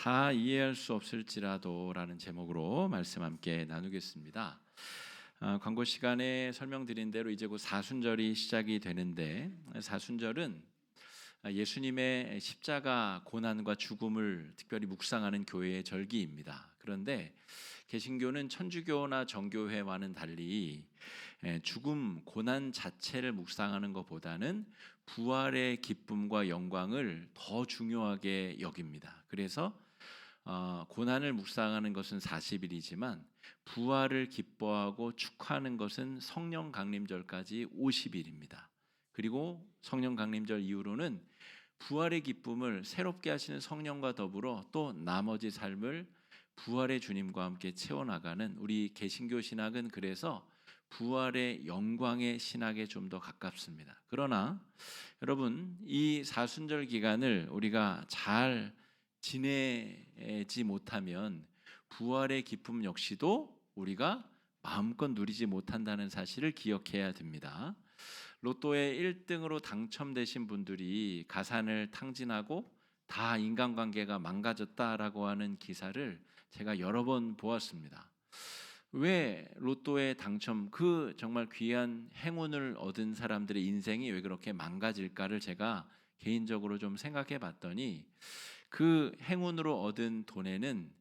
다 이해할 수 없을지라도 라는 제목으로 말씀 함께 나누겠습니다. 광고 시간에 설명드린 대로 이제 곧 사순절이 시작이 되는데, 사순절은 예수님의 십자가 고난과 죽음을 특별히 묵상하는 교회의 절기입니다. 그런데 개신교는 천주교나 정교회와는 달리 죽음, 고난 자체를 묵상하는 것보다는 부활의 기쁨과 영광을 더 중요하게 여깁니다. 그래서 고난을 묵상하는 것은 40일이지만 부활을 기뻐하고 축하하는 것은 성령 강림절까지 50일입니다. 그리고 성령 강림절 이후로는 부활의 기쁨을 새롭게 하시는 성령과 더불어 또 나머지 삶을 부활의 주님과 함께 채워나가는 우리 개신교 신학은 그래서 부활의 영광의 신학에 좀 더 가깝습니다. 그러나 여러분, 이 사순절 기간을 우리가 잘 지내지 못하면 부활의 기쁨 역시도 우리가 마음껏 누리지 못한다는 사실을 기억해야 됩니다. 로또에 1등으로 당첨되신 분들이 가산을 탕진하고 다 인간관계가 망가졌다라고 하는 기사를 제가 여러 번 보았습니다. 왜 로또에 당첨, 그 정말 귀한 행운을 얻은 사람들의 인생이 왜 그렇게 망가질까를 제가 개인적으로 좀 생각해 봤더니, 그 행운으로 얻은 돈에는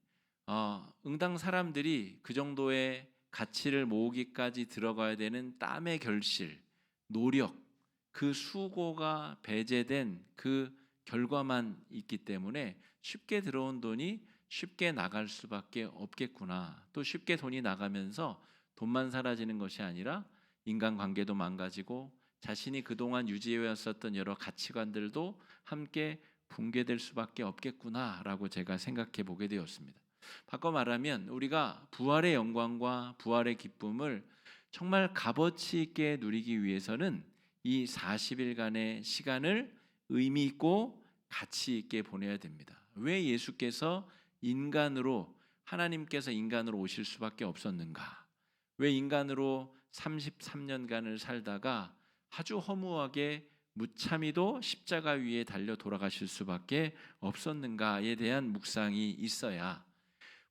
응당 사람들이 그 정도의 가치를 모으기까지 들어가야 되는 땀의 결실, 노력, 그 수고가 배제된 그 결과만 있기 때문에 쉽게 들어온 돈이 쉽게 나갈 수밖에 없겠구나. 또 쉽게 돈이 나가면서 돈만 사라지는 것이 아니라 인간관계도 망가지고 자신이 그동안 유지해왔었던 여러 가치관들도 함께 붕괴될 수밖에 없겠구나라고 제가 생각해 보게 되었습니다. 바꿔 말하면 우리가 부활의 영광과 부활의 기쁨을 정말 값어치 있게 누리기 위해서는 이 40일간의 시간을 의미 있고 가치 있게 보내야 됩니다. 왜 예수께서 하나님께서 인간으로 오실 수밖에 없었는가? 왜 인간으로 33년간을 살다가 아주 허무하게 무참히도 십자가 위에 달려 돌아가실 수밖에 없었는가에 대한 묵상이 있어야,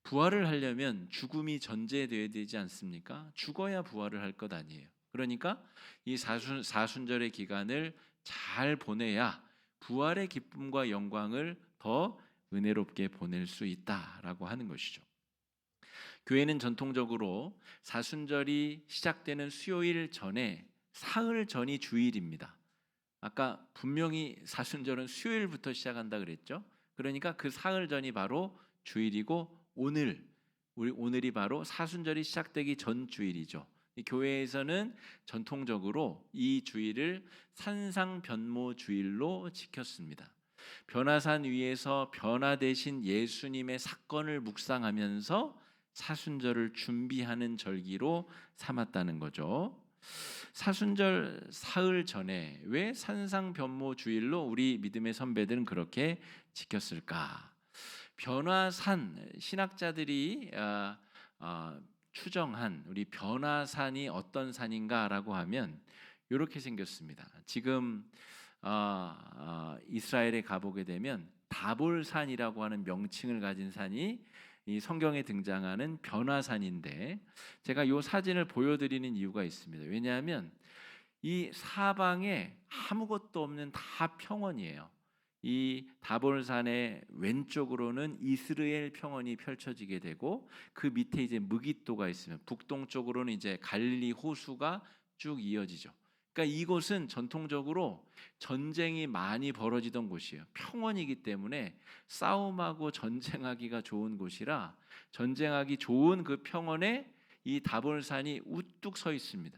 부활을 하려면 죽음이 전제되어야 되지 않습니까? 죽어야 부활을 할 것 아니에요. 그러니까 이 사순절의 기간을 잘 보내야 부활의 기쁨과 영광을 더 은혜롭게 보낼 수 있다라고 하는 것이죠. 교회는 전통적으로 사순절이 시작되는 수요일 전에 사흘 전이 주일입니다. 아까 분명히 사순절은 수요일부터 시작한다 그랬죠. 그러니까 그 사흘 전이 바로 주일이고 오늘이 바로 사순절이 시작되기 전 주일이죠. 교회에서는 전통적으로 이 주일을 산상변모 주일로 지켰습니다. 변화산 위에서 변화되신 예수님의 사건을 묵상하면서 사순절을 준비하는 절기로 삼았다는 거죠. 사순절 사흘 전에 왜 산상변모 주일로 우리 믿음의 선배들은 그렇게 지켰을까? 변화산, 신학자들이 추정한 우리 변화산이 어떤 산인가라고 하면 이렇게 생겼습니다. 지금 이스라엘에 가보게 되면 다볼산이라고 하는 명칭을 가진 산이 이 성경에 등장하는 변화산인데, 제가 이 사진을 보여드리는 이유가 있습니다. 왜냐하면 이 사방에 아무것도 없는 다 평원이에요. 이 다볼산의 왼쪽으로는 이스라엘 평원이 펼쳐지게 되고, 그 밑에 이제 무깃도가 있으면 북동쪽으로는 이제 갈릴리 호수가 쭉 이어지죠. 그러니까 이곳은 전통적으로 전쟁이 많이 벌어지던 곳이에요. 평원이기 때문에 싸움하고 전쟁하기가 좋은 곳이라, 전쟁하기 좋은 그 평원에 이 다볼산이 우뚝 서 있습니다.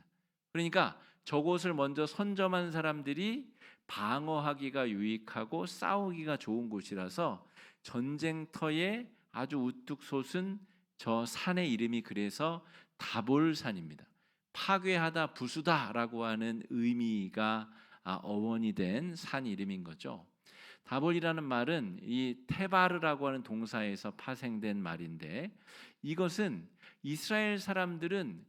그러니까 저곳을 먼저 선점한 사람들이 방어하기가 유익하고 싸우기가 좋은 곳이라서 전쟁터에 아주 우뚝 솟은 저 산의 이름이 그래서 다볼산입니다. 파괴하다, 부수다라고 하는 의미가 어원이 된 산 이름인 거죠. 다볼이라는 말은 이 테바르라고 하는 동사에서 파생된 말인데, 이것은 이스라엘 사람들은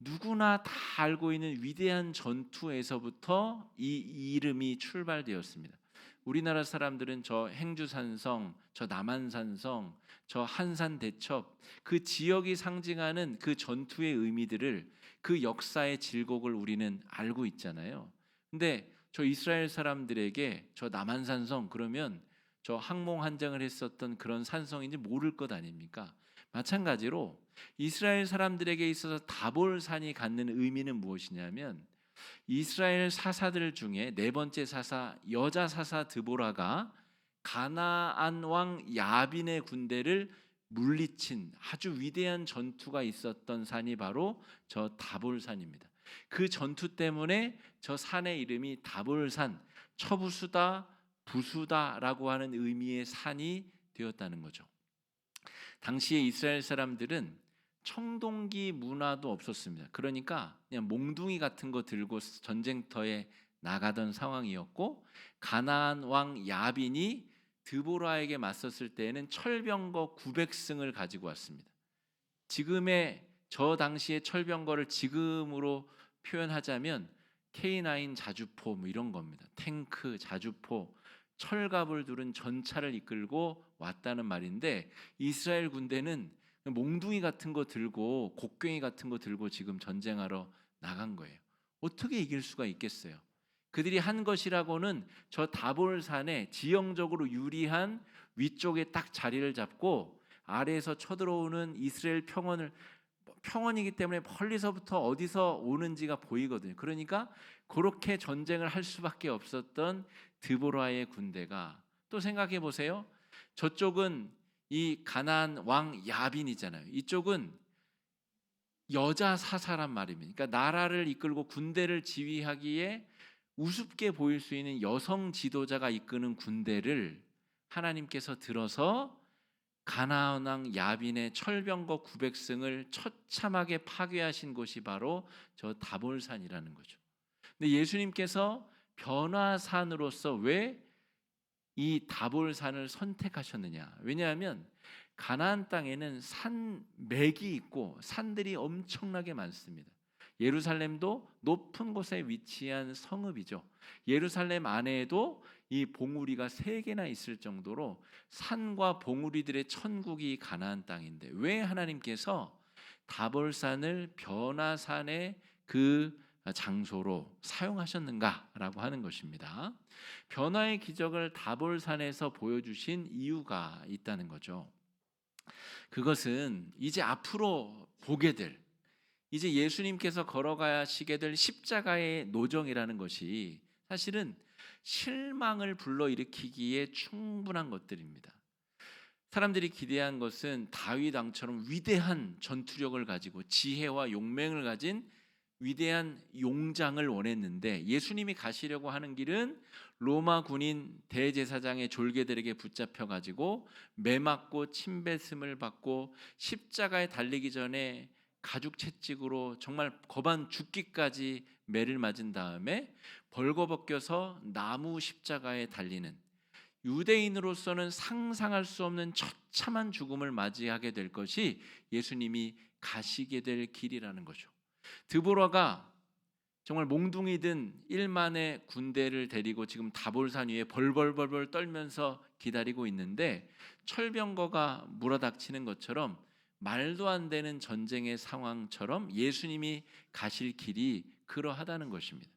누구나 다 알고 있는 위대한 전투에서부터 이 이름이 출발되었습니다. 우리나라 사람들은 저 행주산성, 저 남한산성, 저 한산대첩, 그 지역이 상징하는 그 전투의 의미들을, 그 역사의 질곡을 우리는 알고 있잖아요. 근데 저 이스라엘 사람들에게 저 남한산성 그러면 저 항몽한장을 했었던 그런 산성인지 모를 것 아닙니까? 마찬가지로 이스라엘 사람들에게 있어서 다볼산이 갖는 의미는 무엇이냐면, 이스라엘 사사들 중에 네 번째 사사, 여자 사사 드보라가 가나안 왕 야빈의 군대를 물리친 아주 위대한 전투가 있었던 산이 바로 저 다볼산입니다. 그 전투 때문에 저 산의 이름이 다볼산, 처부수다, 부수다라고 하는 의미의 산이 되었다는 거죠. 당시에 이스라엘 사람들은 청동기 문화도 없었습니다. 그러니까 그냥 몽둥이 같은 거 들고 전쟁터에 나가던 상황이었고, 가나안 왕 야빈이 드보라에게 맞섰을 때에는 철병거 900승을 가지고 왔습니다. 지금의 저 당시의 철병거를 지금으로 표현하자면 K9 자주포 뭐 이런 겁니다. 탱크, 자주포, 철갑을 두른 전차를 이끌고 왔다는 말인데, 이스라엘 군대는 몽둥이 같은 거 들고 곡괭이 같은 거 들고 지금 전쟁하러 나간 거예요. 어떻게 이길 수가 있겠어요? 그들이 한 것이라고는 저 다볼산에 지형적으로 유리한 위쪽에 딱 자리를 잡고 아래에서 쳐들어오는 이스라엘 평원이기 때문에 멀리서부터 어디서 오는지가 보이거든요. 그러니까 그렇게 전쟁을 할 수밖에 없었던 드보라의 군대가, 또 생각해 보세요. 저쪽은 이 가나안 왕 야빈이잖아요. 이쪽은 여자 사사란 말입니다. 그러니까 나라를 이끌고 군대를 지휘하기에 우습게 보일 수 있는 여성 지도자가 이끄는 군대를 하나님께서 들어서 가나안 왕 야빈의 철병거 900승을 처참하게 파괴하신 곳이 바로 저 다볼산이라는 거죠. 근데 예수님께서 변화산으로서 왜 이 다볼산을 선택하셨느냐? 왜냐하면 가나안 땅에는 산맥이 있고 산들이 엄청나게 많습니다. 예루살렘도 높은 곳에 위치한 성읍이죠. 예루살렘 안에도 이 봉우리가 3개나 있을 정도로 산과 봉우리들의 천국이 가나안 땅인데, 왜 하나님께서 다볼산을 변화산의 그 장소로 사용하셨는가라고 하는 것입니다. 변화의 기적을 다볼산에서 보여주신 이유가 있다는 거죠. 그것은 이제 앞으로 보게 될, 이제 예수님께서 걸어가시게 될 십자가의 노정이라는 것이 사실은 실망을 불러일으키기에 충분한 것들입니다. 사람들이 기대한 것은 다윗 왕처럼 위대한 전투력을 가지고 지혜와 용맹을 가진 위대한 용장을 원했는데, 예수님이 가시려고 하는 길은 로마 군인 대제사장의 졸개들에게 붙잡혀 가지고 매 맞고 침뱉음을 받고 십자가에 달리기 전에 가죽 채찍으로 정말 거반 죽기까지 매를 맞은 다음에 벌거벗겨서 나무 십자가에 달리는, 유대인으로서는 상상할 수 없는 처참한 죽음을 맞이하게 될 것이 예수님이 가시게 될 길이라는 거죠. 드보라가 정말 몽둥이 든 1만의 군대를 데리고 지금 다볼산 위에 벌벌벌벌 떨면서 기다리고 있는데, 철병거가 물어닥치는 것처럼 말도 안 되는 전쟁의 상황처럼 예수님이 가실 길이 그러하다는 것입니다.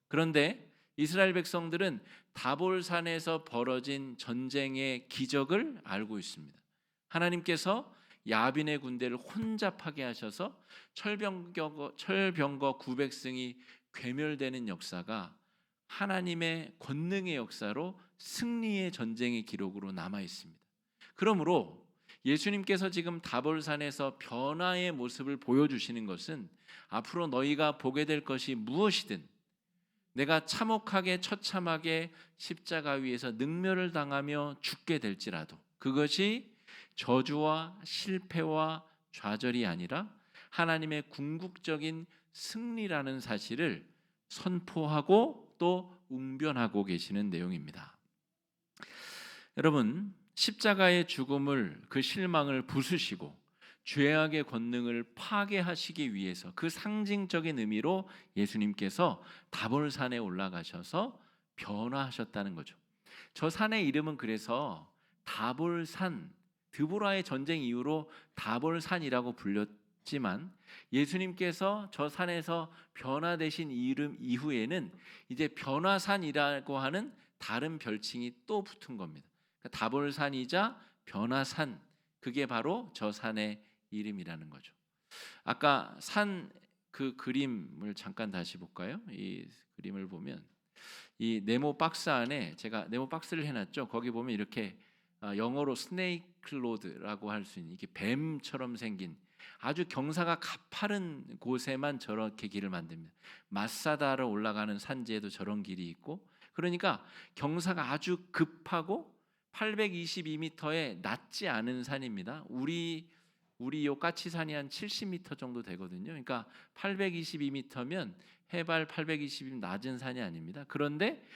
그런데 이스라엘 백성들은 다볼산에서 벌어진 전쟁의 기적을 알고 있습니다. 하나님께서 야빈의 군대를 혼잡하게 하셔서 철병거 900승이 괴멸되는 역사가 하나님의 권능의 역사로 승리의 전쟁의 기록으로 남아 있습니다. 그러므로 예수님께서 지금 다볼산에서 변화의 모습을 보여주시는 것은, 앞으로 너희가 보게 될 것이 무엇이든 내가 참혹하게 처참하게 십자가 위에서 능멸을 당하며 죽게 될지라도 그것이 저주와 실패와 좌절이 아니라 하나님의 궁극적인 승리라는 사실을 선포하고 또 웅변하고 계시는 내용입니다. 여러분, 십자가의 죽음을, 그 실망을 부수시고 죄악의 권능을 파괴하시기 위해서 그 상징적인 의미로 예수님께서 다볼산에 올라가셔서 변화하셨다는 거죠. 저 산의 이름은 그래서 다볼산, 드보라의 전쟁 이후로 다볼산이라고 불렸지만 예수님께서 저 산에서 변화되신 이름 이후에는 이제 변화산이라고 하는 다른 별칭이 또 붙은 겁니다. 그러니까 다볼산이자 변화산, 그게 바로 저 산의 이름이라는 거죠. 아까 산 그 그림을 잠깐 다시 볼까요? 이 그림을 보면 이 네모 박스 안에 제가 네모 박스를 해놨죠. 거기 보면 이렇게 영어로 스네이크 로드라고 할 수 있는 이게 뱀처럼 생긴 아주 경사가 가파른 곳에만 저렇게 길을 만듭니다. 마사다로 올라가는 산지에도 저런 길이 있고, 그러니까 경사가 아주 급하고 822m에 낮지 않은 산입니다. 우리 요 까치산이 한 70m 정도 되거든요. 그러니까 822m면 해발 820m 낮은 산이 아닙니다. 그런데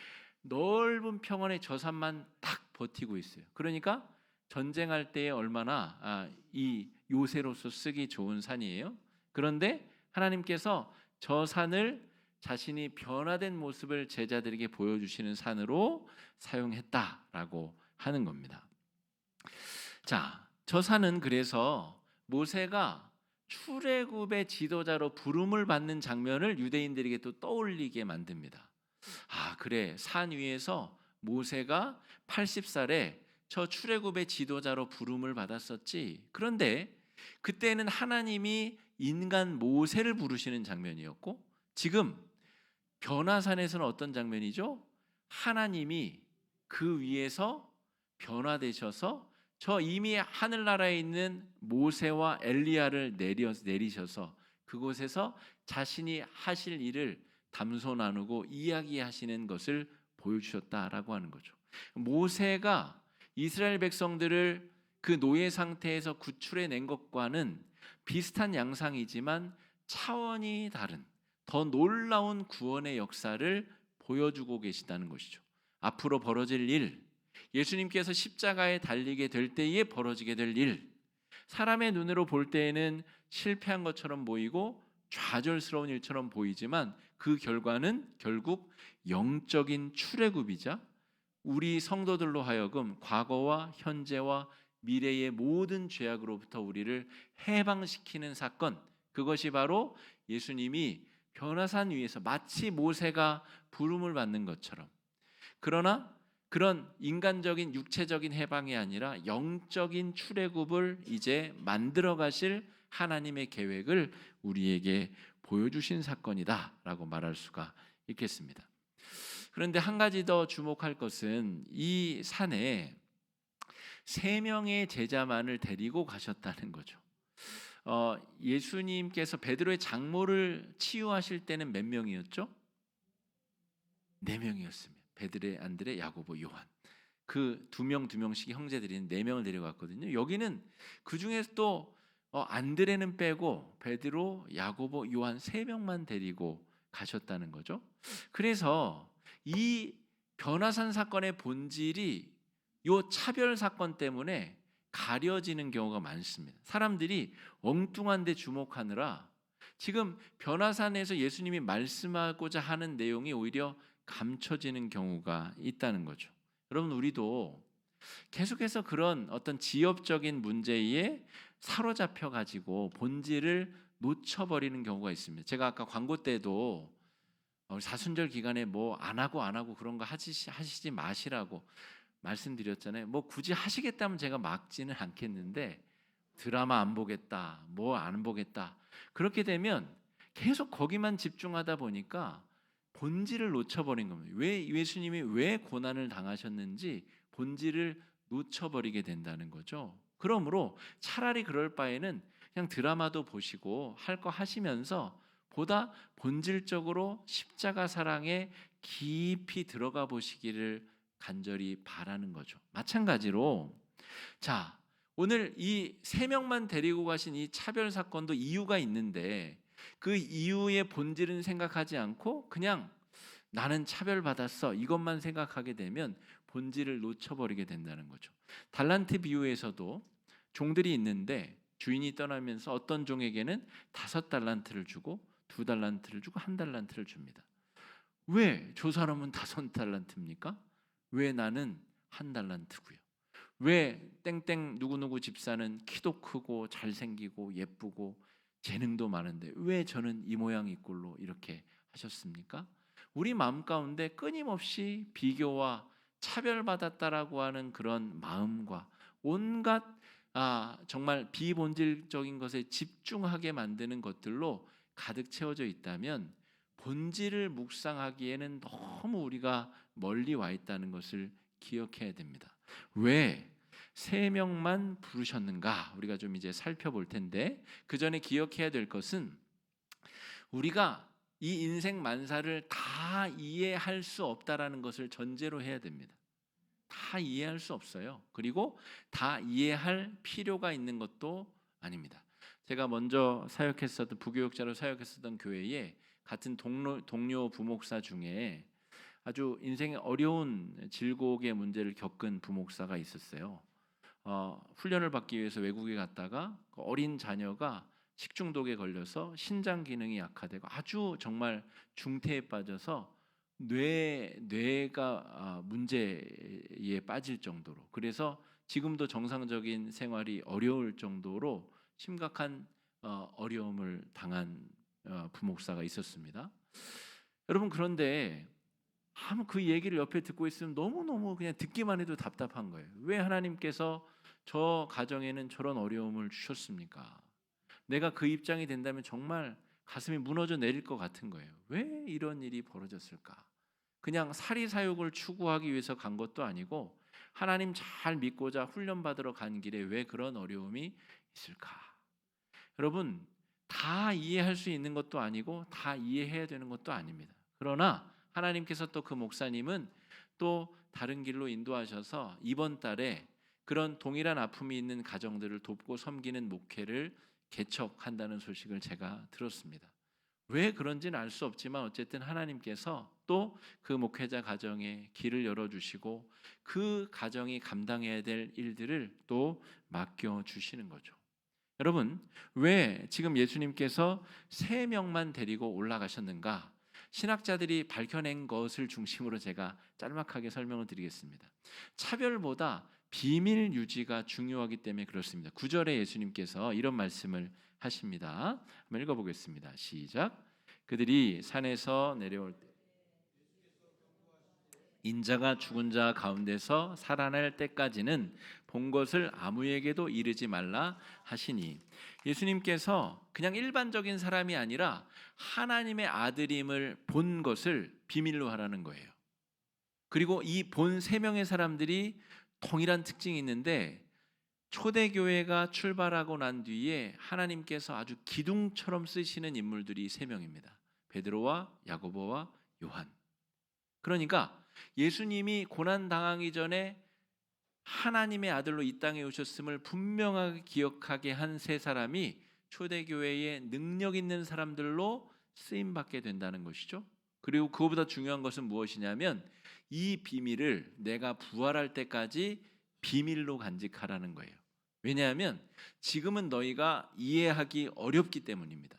넓은 평원의 저 산만 딱 버티고 있어요. 그러니까 전쟁할 때에 얼마나 이 요새로서 쓰기 좋은 산이에요. 그런데 하나님께서 저 산을 자신이 변화된 모습을 제자들에게 보여주시는 산으로 사용했다라고 하는 겁니다. 자, 저 산은 그래서 모세가 출애굽의 지도자로 부름을 받는 장면을 유대인들에게 또 떠올리게 만듭니다. 그래, 산 위에서 모세가 80살에 저 출애굽의 지도자로 부름을 받았었지. 그런데 그때는 하나님이 인간 모세를 부르시는 장면이었고, 지금 변화산에서는 어떤 장면이죠? 하나님이 그 위에서 변화되셔서 저 이미 하늘나라에 있는 모세와 엘리야를 내리셔서 그곳에서 자신이 하실 일을 담소 나누고 이야기하시는 것을 보여주셨다라고 하는 거죠. 모세가 이스라엘 백성들을 그 노예 상태에서 구출해낸 것과는 비슷한 양상이지만 차원이 다른 더 놀라운 구원의 역사를 보여주고 계시다는 것이죠. 앞으로 벌어질 일, 예수님께서 십자가에 달리게 될 때에 벌어지게 될 일, 사람의 눈으로 볼 때에는 실패한 것처럼 보이고 좌절스러운 일처럼 보이지만 그 결과는 결국 영적인 출애굽이자 우리 성도들로 하여금 과거와 현재와 미래의 모든 죄악으로부터 우리를 해방시키는 사건, 그것이 바로 예수님이 변화산 위에서 마치 모세가 부름을 받는 것처럼, 그러나 그런 인간적인 육체적인 해방이 아니라 영적인 출애굽을 이제 만들어 가실 하나님의 계획을 우리에게 보여주신 사건이다라고 말할 수가 있겠습니다. 그런데 한 가지 더 주목할 것은 이 산에 3명의 제자만을 데리고 가셨다는 거죠. 예수님께서 베드로의 장모를 치유하실 때는 몇 명이었죠? 4명이었습니다. 베드레, 안드레, 야고보, 요한. 그 2명씩 형제들인 4명을 데려갔거든요. 여기는 그 중에서 또 안드레는 빼고 베드로, 야고보, 요한 3명만 데리고 가셨다는 거죠. 그래서 이 변화산 사건의 본질이 요 차별 사건 때문에 가려지는 경우가 많습니다. 사람들이 엉뚱한 데 주목하느라 지금 변화산에서 예수님이 말씀하고자 하는 내용이 오히려 감춰지는 경우가 있다는 거죠. 여러분, 우리도 계속해서 그런 어떤 지엽적인 문제에 사로잡혀 가지고 본질을 놓쳐버리는 경우가 있습니다. 제가 아까 광고 때도 사순절 기간에 뭐 안 하고 그런 거 하시지 마시라고 말씀드렸잖아요. 뭐 굳이 하시겠다면 제가 막지는 않겠는데 드라마 안 보겠다, 뭐 안 보겠다, 그렇게 되면 계속 거기만 집중하다 보니까 본질을 놓쳐버린 겁니다. 왜 예수님이 왜 고난을 당하셨는지 본질을 놓쳐버리게 된다는 거죠. 그러므로 차라리 그럴 바에는 그냥 드라마도 보시고 할 거 하시면서 보다 본질적으로 십자가 사랑에 깊이 들어가 보시기를 간절히 바라는 거죠. 마찬가지로 자, 오늘 이 3명만 데리고 가신 이 차별 사건도 이유가 있는데 그 이유의 본질은 생각하지 않고 그냥 나는 차별받았어 이것만 생각하게 되면 본질을 놓쳐버리게 된다는 거죠. 달란트 비유에서도 종들이 있는데 주인이 떠나면서 어떤 종에게는 5달란트를 주고 2달란트를 주고 1달란트를 줍니다. 왜 저 사람은 5달란트입니까? 왜 나는 한 달란트고요. 왜 땡땡 누구누구 집사는 키도 크고 잘생기고 예쁘고 재능도 많은데 왜 저는 이 모양 이 꼴로 이렇게 하셨습니까? 우리 마음 가운데 끊임없이 비교와 차별받았다라고 하는 그런 마음과 온갖 정말 비본질적인 것에 집중하게 만드는 것들로 가득 채워져 있다면 본질을 묵상하기에는 너무 우리가 멀리 와 있다는 것을 기억해야 됩니다. 왜 세 명만 부르셨는가? 우리가 좀 이제 살펴볼 텐데 그 전에 기억해야 될 것은 우리가 이 인생 만사를 다 이해할 수 없다라는 것을 전제로 해야 됩니다. 다 이해할 수 없어요. 그리고 다 이해할 필요가 있는 것도 아닙니다. 제가 먼저 사역했었던 부교육자로 사역했었던 교회에 같은 동료 부목사 중에 아주 인생의 어려운 질곡의 문제를 겪은 부목사가 있었어요. 훈련을 받기 위해서 외국에 갔다가 어린 자녀가 식중독에 걸려서 신장 기능이 약화되고 아주 정말 중태에 빠져서 뇌가 문제에 빠질 정도로, 그래서 지금도 정상적인 생활이 어려울 정도로 심각한 어려움을 당한 부목사가 있었습니다. 여러분, 그런데 그 얘기를 옆에 듣고 있으면 너무너무 그냥 듣기만 해도 답답한 거예요. 왜 하나님께서 저 가정에는 저런 어려움을 주셨습니까? 내가 그 입장이 된다면 정말 가슴이 무너져 내릴 것 같은 거예요. 왜 이런 일이 벌어졌을까? 그냥 사리사욕을 추구하기 위해서 간 것도 아니고 하나님 잘 믿고자 훈련받으러 간 길에 왜 그런 어려움이 있을까? 여러분, 다 이해할 수 있는 것도 아니고 다 이해해야 되는 것도 아닙니다. 그러나 하나님께서 또 그 목사님은 또 다른 길로 인도하셔서 이번 달에 그런 동일한 아픔이 있는 가정들을 돕고 섬기는 목회를 개척한다는 소식을 제가 들었습니다. 왜 그런지는 알 수 없지만 어쨌든 하나님께서 또 그 목회자 가정에 길을 열어주시고 그 가정이 감당해야 될 일들을 또 맡겨주시는 거죠. 여러분, 왜 지금 예수님께서 3명만 데리고 올라가셨는가? 신학자들이 밝혀낸 것을 중심으로 제가 짤막하게 설명을 드리겠습니다. 차별보다 비밀 유지가 중요하기 때문에 그렇습니다. 9절에 예수님께서 이런 말씀을 하십니다. 한번 읽어보겠습니다. 시작. 그들이 산에서 내려올 때 인자가 죽은 자 가운데서 살아날 때까지는 본 것을 아무에게도 이르지 말라 하시니, 예수님께서 그냥 일반적인 사람이 아니라 하나님의 아들임을 본 것을 비밀로 하라는 거예요. 그리고 이 본 3명의 사람들이 동일한 특징이 있는데 초대교회가 출발하고 난 뒤에 하나님께서 아주 기둥처럼 쓰시는 인물들이 3명입니다. 베드로와 야고보와 요한. 그러니까 예수님이 고난당하기 전에 하나님의 아들로 이 땅에 오셨음을 분명하게 기억하게 한 3사람이 초대교회의 능력 있는 사람들로 쓰임받게 된다는 것이죠. 그리고 그거보다 중요한 것은 무엇이냐면 이 비밀을 내가 부활할 때까지 비밀로 간직하라는 거예요. 왜냐하면 지금은 너희가 이해하기 어렵기 때문입니다.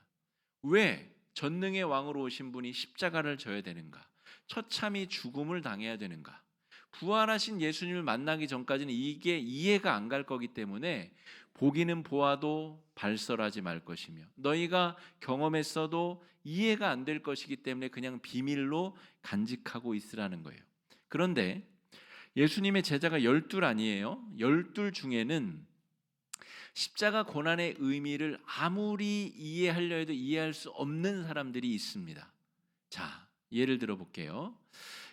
왜 전능의 왕으로 오신 분이 십자가를 져야 되는가? 처참히 죽음을 당해야 되는가? 부활하신 예수님을 만나기 전까지는 이게 이해가 안 갈 거기 때문에 보기는 보아도 발설하지 말 것이며 너희가 경험했어도 이해가 안 될 것이기 때문에 그냥 비밀로 간직하고 있으라는 거예요. 그런데 예수님의 제자가 12 아니에요. 12 중에는 십자가 고난의 의미를 아무리 이해하려 해도 이해할 수 없는 사람들이 있습니다. 자, 예를 들어 볼게요.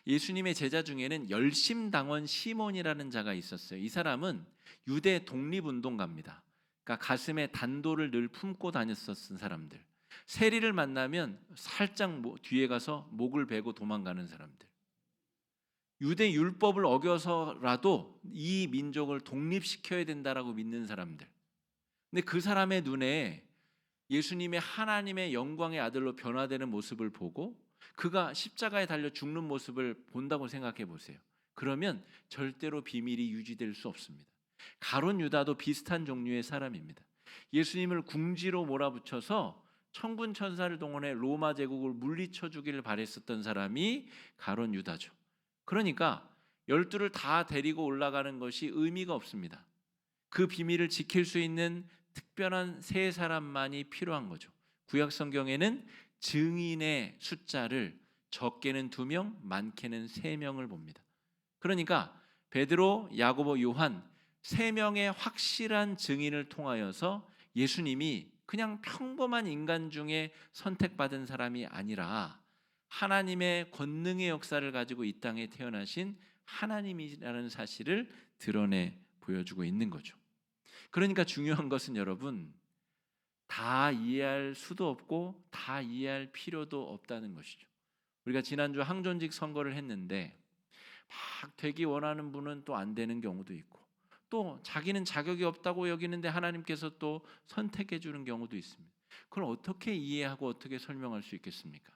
예수님의 제자 중에는 열심당원 시몬이라는 자가 있었어요. 이 사람은 유대 독립운동가입니다. 그러니까 가슴에 단도를 늘 품고 다녔었던 사람들. 세리를 만나면 살짝 뒤에 가서 목을 베고 도망가는 사람들. 유대 율법을 어겨서라도 이 민족을 독립시켜야 된다라고 믿는 사람들. 근데 그 사람의 눈에 예수님의 하나님의 영광의 아들로 변화되는 모습을 보고 그가 십자가에 달려 죽는 모습을 본다고 생각해 보세요. 그러면 절대로 비밀이 유지될 수 없습니다. 가룟 유다도 비슷한 종류의 사람입니다. 예수님을 궁지로 몰아붙여서 천군 천사를 동원해 로마 제국을 물리쳐 주기를 바랬었던 사람이 가룟 유다죠. 그러니까 12를 다 데리고 올라가는 것이 의미가 없습니다. 그 비밀을 지킬 수 있는 특별한 세 사람만이 필요한 거죠. 구약 성경에는 증인의 숫자를 적게는 2명, 많게는 3명을 봅니다. 그러니까 베드로, 야고보, 요한 3명의 확실한 증인을 통하여서 예수님이 그냥 평범한 인간 중에 선택받은 사람이 아니라 하나님의 권능의 역사를 가지고 이 땅에 태어나신 하나님이라는 사실을 드러내 보여주고 있는 거죠. 그러니까 중요한 것은 여러분, 다 이해할 수도 없고 다 이해할 필요도 없다는 것이죠. 우리가 지난주 항존직 선거를 했는데 막 되기 원하는 분은 또 안 되는 경우도 있고, 또 자기는 자격이 없다고 여기는데 하나님께서 또 선택해 주는 경우도 있습니다. 그걸 어떻게 이해하고 어떻게 설명할 수 있겠습니까?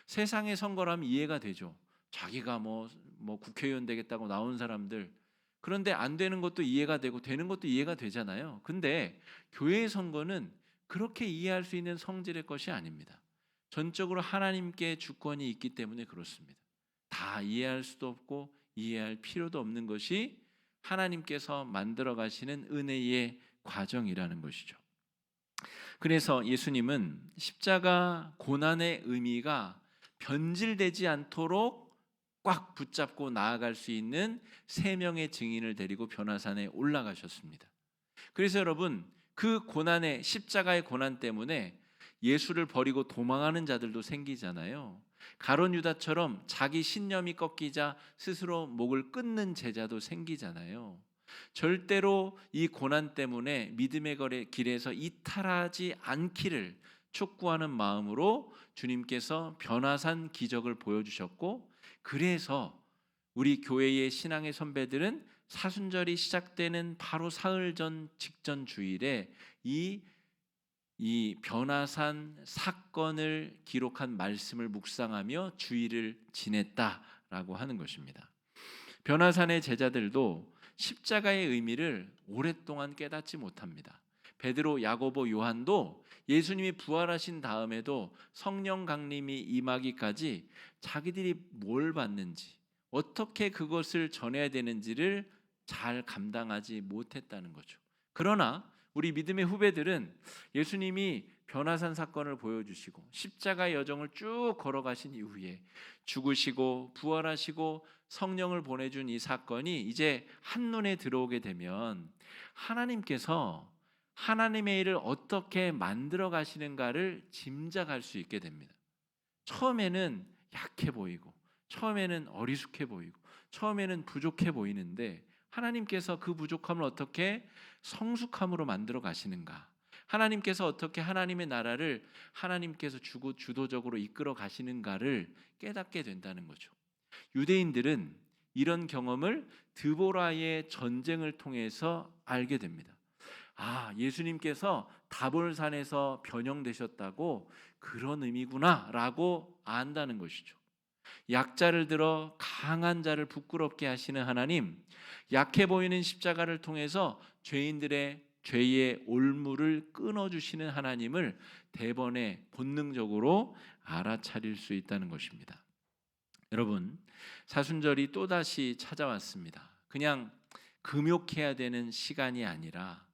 세상의 선거라면 이해가 되죠. 자기가 뭐 국회의원 되겠다고 나온 사람들, 그런데 안 되는 것도 이해가 되고 되는 것도 이해가 되잖아요. 근데 교회의 선거는 그렇게 이해할 수 있는 성질의 것이 아닙니다. 전적으로 하나님께 주권이 있기 때문에 그렇습니다. 다 이해할 수도 없고 이해할 필요도 없는 것이 하나님께서 만들어 가시는 은혜의 과정이라는 것이죠. 그래서 예수님은 십자가 고난의 의미가 변질되지 않도록 꽉 붙잡고 나아갈 수 있는 3명의 증인을 데리고 변화산에 올라가셨습니다. 그래서 여러분, 그 고난의 십자가의 고난 때문에 예수를 버리고 도망하는 자들도 생기잖아요. 가룟 유다처럼 자기 신념이 꺾이자 스스로 목을 끊는 제자도 생기잖아요. 절대로 이 고난 때문에 믿음의 길에서 이탈하지 않기를 촉구하는 마음으로 주님께서 변화산 기적을 보여주셨고, 그래서 우리 교회의 신앙의 선배들은 사순절이 시작되는 바로 사흘 전 직전 주일에 이 변화산 사건을 기록한 말씀을 묵상하며 주일을 지냈다라고 하는 것입니다. 변화산의 제자들도 십자가의 의미를 오랫동안 깨닫지 못합니다. 베드로, 야고보, 요한도 예수님이 부활하신 다음에도 성령 강림이 임하기까지 자기들이 뭘 받는지, 어떻게 그것을 전해야 되는지를 잘 감당하지 못했다는 거죠. 그러나 우리 믿음의 후배들은 예수님이 변화산 사건을 보여주시고 십자가의 여정을 쭉 걸어가신 이후에 죽으시고 부활하시고 성령을 보내준 이 사건이 이제 한눈에 들어오게 되면 하나님께서 하나님의 일을 어떻게 만들어 가시는가를 짐작할 수 있게 됩니다. 처음에는 약해 보이고, 처음에는 어리숙해 보이고, 처음에는 부족해 보이는데 하나님께서 그 부족함을 어떻게 성숙함으로 만들어 가시는가, 하나님께서 어떻게 하나님의 나라를 하나님께서 주도적으로 이끌어 가시는가를 깨닫게 된다는 거죠. 유대인들은 이런 경험을 드보라의 전쟁을 통해서 알게 됩니다. 아, 예수님께서 다볼산에서 변형되셨다고 그런 의미구나라고 안다는 것이죠. 약자를 들어 강한 자를 부끄럽게 하시는 하나님, 약해 보이는 십자가를 통해서 죄인들의 죄의 올무를 끊어주시는 하나님을 대번에 본능적으로 알아차릴 수 있다는 것입니다. 여러분, 사순절이 또다시 찾아왔습니다. 그냥 금욕해야 되는 시간이 아니라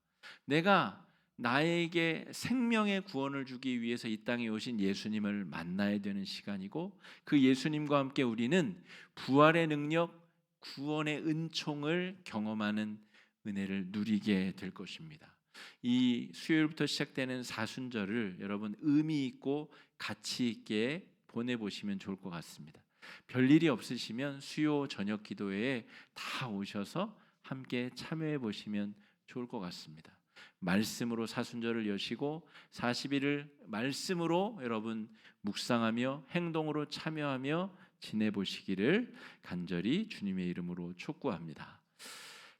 내가 나에게 생명의 구원을 주기 위해서 이 땅에 오신 예수님을 만나야 되는 시간이고, 그 예수님과 함께 우리는 부활의 능력, 구원의 은총을 경험하는 은혜를 누리게 될 것입니다. 이 수요일부터 시작되는 사순절을 여러분 의미 있고 가치 있게 보내보시면 좋을 것 같습니다. 별일이 없으시면 수요 저녁 기도회에 다 오셔서 함께 참여해 보시면 좋을 것 같습니다. 말씀으로 사순절을 여시고 40일을 말씀으로 여러분 묵상하며 행동으로 참여하며 지내보시기를 간절히 주님의 이름으로 촉구합니다.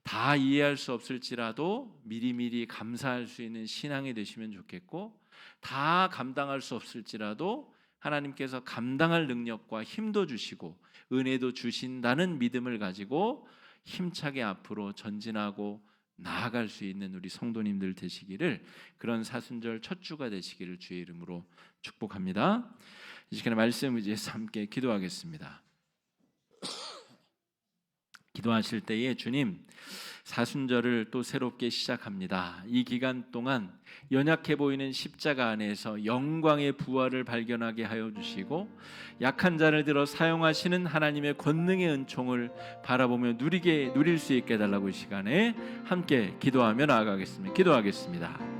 다 이해할 수 없을지라도 미리미리 감사할 수 있는 신앙이 되시면 좋겠고, 다 감당할 수 없을지라도 하나님께서 감당할 능력과 힘도 주시고 은혜도 주신다는 믿음을 가지고 힘차게 앞으로 전진하고 나아갈 수 있는 우리 성도님들 되시기를, 그런 사순절 첫 주가 되시기를 주의 이름으로 축복합니다. 이 시간에 말씀 의지해서 함께 기도하겠습니다. 기도하실 때에 주님 사순절을 또 새롭게 시작합니다. 이 기간 동안 연약해 보이는 십자가 안에서 영광의 부활을 발견하게 하여 주시고 약한 자를 들어 사용하시는 하나님의 권능의 은총을 바라보며 누릴 수 있게 해달라고 이 시간에 함께 기도하며 나아가겠습니다. 기도하겠습니다.